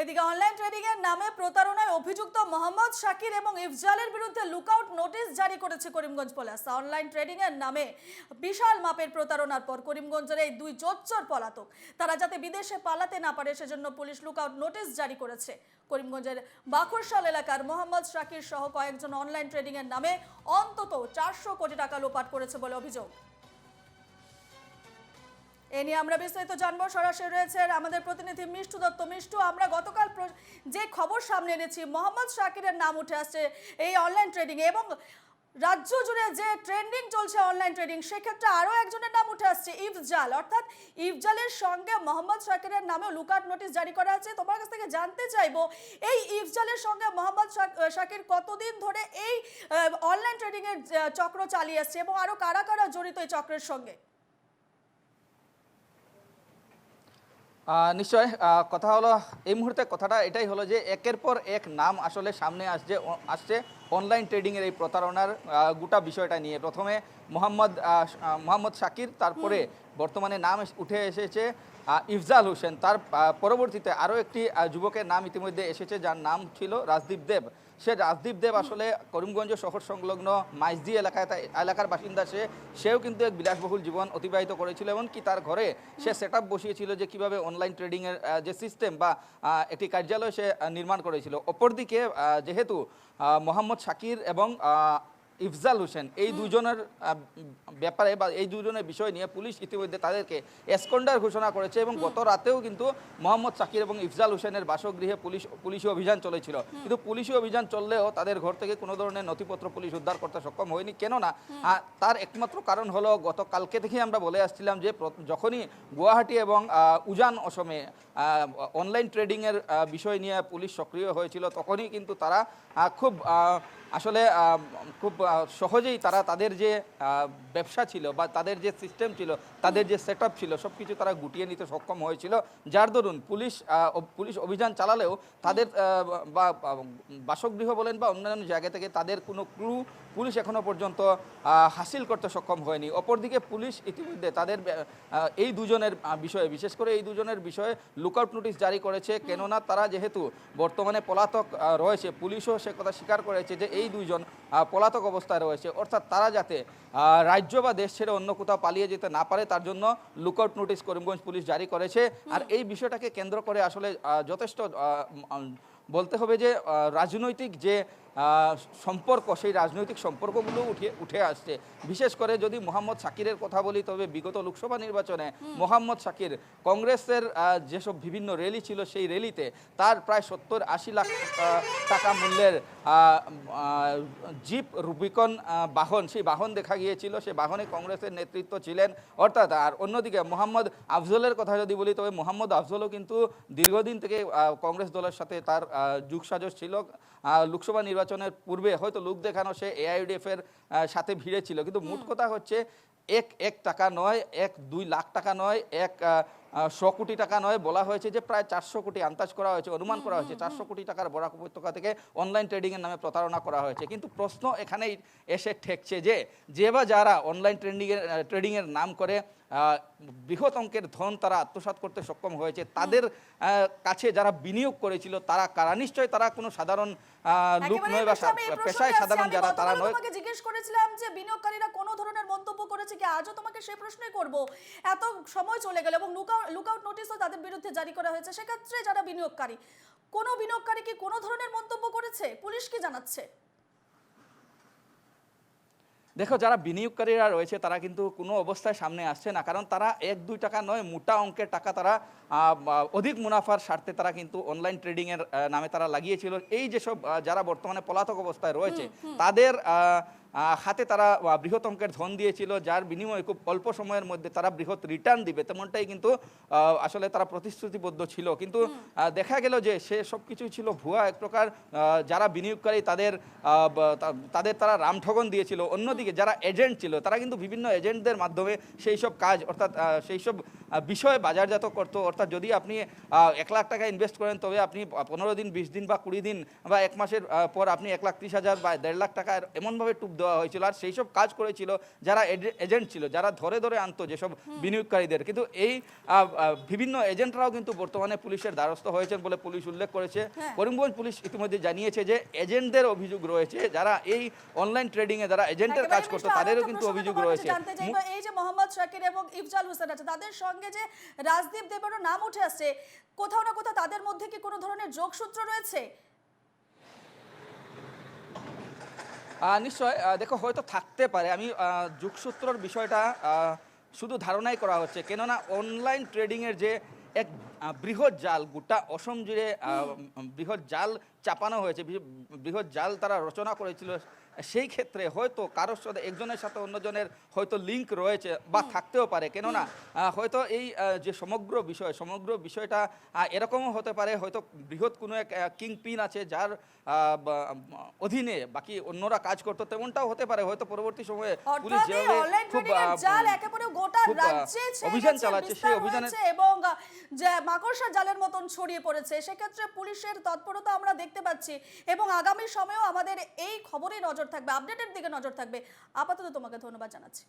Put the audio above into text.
এদিকে online trading এর নামে প্রতারণায় অভিযুক্ত মোহাম্মদ শাকির এবং ইফজালের বিরুদ্ধে লুকআউট নোটিশ জারি করেছে করিমগঞ্জ পুলিশ। অনলাইন ট্রেডিং এর নামে বিশাল মাপের প্রতারণার পর করিমগঞ্জের এই দুই জোচ্চোর পলাতক তারা যাতে বিদেশে পালাতে না পারে সেজন্য পুলিশ লুকআউট নোটিশ জারি করেছে। করিমগঞ্জের বাখরশাল এলাকার মোহাম্মদ শাকির সহ কয়েকজন অনলাইন ট্রেডিং এর নামে অন্তত 400 কোটি টাকা লোপাট করেছে বলে অভিযোগ। এ নিয়ে আমরা বিস্তারিত জানবো, সরাসরি রয়েছে আমাদের প্রতিনিধি মিষ্টু দত্ত। মিষ্টু, আমরা গতকাল যে খবর সামনে এনেছি মোহাম্মদ শাকিরের নাম উঠে আসছে এই অনলাইন ট্রেডিং এবং রাজ্য জুড়ে যে ট্রেন্ডিং চলছে অনলাইন ট্রেডিং, সেক্ষেত্রে আরও একজনের নাম উঠে আসছে ইফজাল, অর্থাৎ ইফজালের সঙ্গে মোহাম্মদ শাকিরের নামেও লুকআউট নোটিশ জারি করা আছে। তোমার কাছ থেকে জানতে চাইবো, এই ইফজালের সঙ্গে মোহাম্মদ শাকির কতদিন ধরে এই অনলাইন ট্রেডিং এর চক্র চালিয়ে আসছে এবং আরও কারা কারা জড়িত এই চক্রের সঙ্গে? নিশ্চয় কথা হলো, এই মুহূর্তে কথাটা এটাই হলো যে একের পর এক নাম আসলে সামনে আসছে অনলাইন ট্রেডিংয়ের এই প্রতারণার গোটা বিষয়টা নিয়ে। প্রথমে মোহাম্মদ শাকির, তারপরে বর্তমানে নাম উঠে এসেছে ইফজাল হোসেন, তার পরবর্তীতে আরও একটি যুবকের নাম ইতিমধ্যে এসেছে যার নাম ছিল রাজদীপ দেব। সে রাজদীপ দেব আসলে করিমগঞ্জ শহর সংলগ্ন মাইজদি এলাকার বাসিন্দা। সেও কিন্তু এক বিলাসবহুল জীবন অতিবাহিত করেছিল, এমনকি তার ঘরে সে সেট আপ বসিয়েছিল যে কীভাবে অনলাইন ট্রেডিংয়ের যে সিস্টেম বা একটি কার্যালয় সে নির্মাণ করেছিল। অপরদিকে যেহেতু মোহাম্মদ শাকির এবং ইফজাল হোসেন এই দুজনের ব্যাপারে বা এই দুজনের বিষয় নিয়ে পুলিশ ইতিমধ্যে তাদেরকে এসকন্ডার ঘোষণা করেছে এবং গত রাতেও কিন্তু মোহাম্মদ শাকির এবং ইফজাল হোসেনের বাসগৃহে পুলিশি অভিযান চলেছিল। কিন্তু পুলিশি অভিযান চললেও তাদের ঘর থেকে কোনো ধরনের নথিপত্র পুলিশ উদ্ধার করতে সক্ষম হয়নি। কেননা তার একমাত্র কারণ হলো, গতকালকে থেকেই আমরা বলে আসছিলাম যে যখনই গুয়াহাটি এবং উজান অসমে অনলাইন ট্রেডিংয়ের বিষয় নিয়ে পুলিশ সক্রিয় হয়েছিল, তখনই কিন্তু তারা খুব সহজেই তাদের যে ব্যবসা ছিল বা তাদের যে সিস্টেম ছিল, তাদের যে সেট আপ ছিল, সব কিছু তারা গুটিয়ে নিতে সক্ষম হয়েছিল। যার দরুন পুলিশ অভিযান চালালেও তাদের বাসগৃহ বলেন বা অন্যান্য জায়গা থেকে তাদের কোনো ক্লু পুলিশ এখনও পর্যন্ত হাসিল করতে সক্ষম হয়নি। অপরদিকে পুলিশ ইতিমধ্যে তাদের এই দুজনের বিষয়ে, বিশেষ করে এই দুজনের বিষয়ে লুকআউট নোটিশ জারি করেছে। কেননা তারা যেহেতু বর্তমানে পলাতক রয়েছে, পুলিশও সে কথা স্বীকার করেছে যে এই দুইজন পলাতক অবস্থায় রয়েছে, অর্থাৎ তারা যাতে রাজ্য বা দেশ ছেড়ে অন্য কোথাও পালিয়ে যেতে না পারে তার জন্য লুকআউট নোটিশ করিমগঞ্জ পুলিশ জারি করেছে। আর এই বিষয়টাকে কেন্দ্র করে আসলে যথেষ্ট বলতে হবে যে রাজনৈতিক যে সম্পর্ক, সেই রাজনৈতিক সম্পর্কগুলো উঠে আসছে। বিশেষ করে যদি মোহাম্মদ শাকিরের কথা বলি, তবে বিগত লোকসভা নির্বাচনে মোহাম্মদ শাকির কংগ্রেসের যেসব বিভিন্ন র্যালি ছিল, সেই র্যালিতে তার প্রায় 70-80 লাখ টাকা মূল্যের জিপ রুবিকন বাহন, সেই বাহন দেখা গিয়েছিল। সে বাহনে কংগ্রেসের নেতৃত্ব ছিলেন অর্থাৎ। আর অন্যদিকে মোহাম্মদ আফজলের কথা যদি বলি, তবে মোহাম্মদ আফজলও কিন্তু দীর্ঘদিন থেকে কংগ্রেস দলের সাথে তার যোগসাজশ ছিল। লোকসভা নির্বাচনের পূর্বে হয়তো লোক দেখানো সে AIUDF এর সাথে ভিড়ে ছিল, কিন্তু মোট কথা হচ্ছে এক টাকা নয়, 1-2 লাখ টাকা নয়, 100 কোটি টাকা নয়, বলা হয়েছে যে প্রায় 400 কোটি আন্দাজ করা হয়েছে, অনুমান করা হয়েছে 400 কোটি টাকার বরাক উপত্যকা থেকে অনলাইন ট্রেডিংয়ের নামে প্রতারণা করা হয়েছে। কিন্তু প্রশ্ন এখানেই এসে ঠেকছে যে বা যারা অনলাইন ট্রেডিংয়ের নাম করে বৃহৎ অঙ্কের ধন তারা আত্মসাৎ করতে সক্ষম হয়েছে, তাদের কাছে যারা বিনিয়োগ করেছিল তারা কারা? নিশ্চয়ই তারা কোনো সাধারণ লোক নয় বা পেশায় সাধারণ যারা, তারা নয়। তোমাকে জিজ্ঞেস করেছিলাম যে বিনিয়োগকারীরা কোনো ধরনের মন্তব্য করেছে কি, আজও তোমাকে সেই প্রশ্নই করব। এত সময় চলে গেল এবং লুকআউট নোটিশও তাদের বিরুদ্ধে জারি করা হয়েছে, সেক্ষেত্রে যারা বিনিয়োগকারী, কোনো বিনিয়োগকারী কি কোনো ধরনের মন্তব্য করেছে? পুলিশ কি জানাচ্ছে? দেখো, যারা বিনিয়োগকারীরা রয়েছে তারা কিন্তু কোনো অবস্থায় সামনে আসছে না, কারণ তারা 1-2 টাকা নয়, মোটা অঙ্কের টাকা তারা অধিক মুনাফার স্বার্থে তারা কিন্তু অনলাইন ট্রেডিংয়ের নামে তারা লাগিয়েছিল। এই যেসব যারা বর্তমানে পলাতক অবস্থায় রয়েছে তাদের হাতে তারা বৃহৎ অঙ্কের ধন দিয়েছিল, যার বিনিময়ে খুব অল্প সময়ের মধ্যে তারা বৃহৎ রিটার্ন দিবে, তেমনটাই কিন্তু আসলে তারা প্রতিশ্রুতিবদ্ধ ছিল। কিন্তু দেখা গেল যে সে সব কিছুই ছিল ভুয়া এক প্রকার। যারা বিনিয়োগকারী তারা রামঠগন দিয়েছিল। অন্যদিকে যারা এজেন্ট ছিল তারা কিন্তু বিভিন্ন এজেন্টদের মাধ্যমে সেই সব কাজ, অর্থাৎ সেই সব বিষয় বাজারজাত করতো, অর্থাৎ যদি আপনি 1 লাখ টাকা ইনভেস্ট করেন তবে আপনি 15 দিন, 20 দিন বা 20 দিন বা 1 মাসের পর আপনি 1,30,000 বা 1.5 লাখ টাকা এমনভাবে টুপ দেওয়া হয়েছিল। আর সেই সব কাজ করেছিল যারা এজেন্ট ছিল, যারা ধরে ধরে আনতো যেসব বিনিয়োগকারীদের। কিন্তু এই বিভিন্ন এজেন্টরাও কিন্তু বর্তমানে পুলিশের দ্বারস্থ হয়েছেন বলে পুলিশ উল্লেখ করেছে। হ্যাঁ। করিমগঞ্জ পুলিশ ইতিমধ্যে জানিয়েছে যে এজেন্টদের অভিযোগ রয়েছে, যারা এই অনলাইন ট্রেডিংয়ে যারা এজেন্টের কাজ একেবারে করতো মিষ্টু, তাদেরও আরেকটা কিন্তু প্রসঙ্গ অভিযোগ তোমার কাছে রয়েছে। জানতে চাইবো, এই যে মোহাম্মদ শাকির এবং ইফজাল হোসেন আছে, তাদের সঙ্গে যে রাজদীপ দেবেরও নাম উঠে আসছে, কোথাও না কোথাও তাদের মধ্যে কি কোনো ধরনের যোগসূত্র রয়েছে? নিশ্চয়, দেখো হয়তো থাকতে পারে। আমি যোগসূত্রর বিষয়টা শুধু ধারণাই করা হচ্ছে, কেননা অনলাইন ট্রেডিংয়ের যে এক বৃহৎ জাল গোটা অসম জুড়ে বৃহৎ জাল চাপানো হয়েছে, বৃহৎ জাল তারা রচনা করেছিল, সেই ক্ষেত্রে হয়তো কারোর সাথে একজনের সাথে অন্যজনের হয়তো লিঙ্ক রয়েছে বা থাকতেও পারে। কেননা হয়তো এই যে সমগ্র বিষয়টা এরকমও হতে পারে, হয়তো বৃহৎ কোনো এক কিং পিন আছে যার অধীনে বাকি অন্যরা কাজ করতো, তেমনটাও হতে পারে। হয়তো পরবর্তী সময়ে পুলিশ অর্থাৎ এই যেভাবে অনলাইন খুব ট্রেডিং এর জাল একেবারে গোটা খুব, রাজ্যে ছেয়ে অভিযান গেছে, চালাচ্ছে, সেই বিস্তার অভিযানে হয়েছে এবং যে মাকড়সার জালের মতন ছড়িয়ে পড়েছে। সেক্ষেত্রে পুলিশের তৎপরতা আমরা দেখতে পাচ্ছি এবং আগামী সময়েও আমাদের এই খবরে নজর থাকবে, আপডেটের দিকে নজর থাকবে। আপাতত তোমাকে ধন্যবাদ জানাচ্ছি।